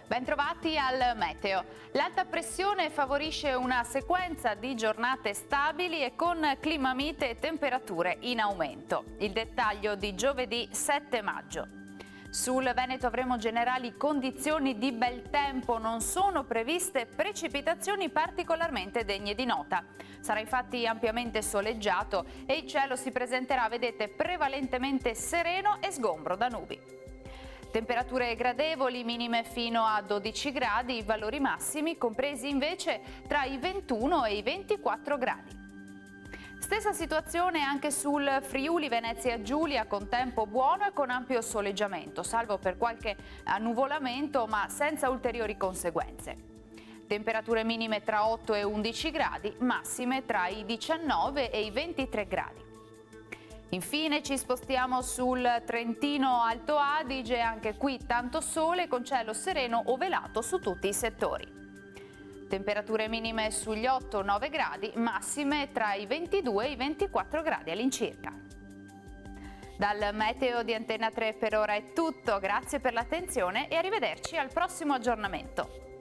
Bentrovati al meteo. L'alta pressione favorisce una sequenza di giornate stabili e con clima mite e temperature in aumento. Il dettaglio di giovedì 7 maggio. Sul Veneto avremo generali condizioni di bel tempo, non sono previste precipitazioni particolarmente degne di nota. Sarà infatti ampiamente soleggiato e il cielo si presenterà, vedete, prevalentemente sereno e sgombro da nubi. Temperature gradevoli, minime fino a 12 gradi, valori massimi compresi invece tra i 21 e i 24 gradi. Stessa situazione anche sul Friuli Venezia Giulia, con tempo buono e con ampio soleggiamento, salvo per qualche annuvolamento ma senza ulteriori conseguenze. Temperature minime tra 8 e 11 gradi, massime tra i 19 e i 23 gradi. Infine ci spostiamo sul Trentino Alto Adige, anche qui tanto sole con cielo sereno o velato su tutti i settori. Temperature minime sugli 8-9 gradi, massime tra i 22 e i 24 gradi all'incirca. Dal meteo di Antena 3 per ora è tutto, grazie per l'attenzione e arrivederci al prossimo aggiornamento.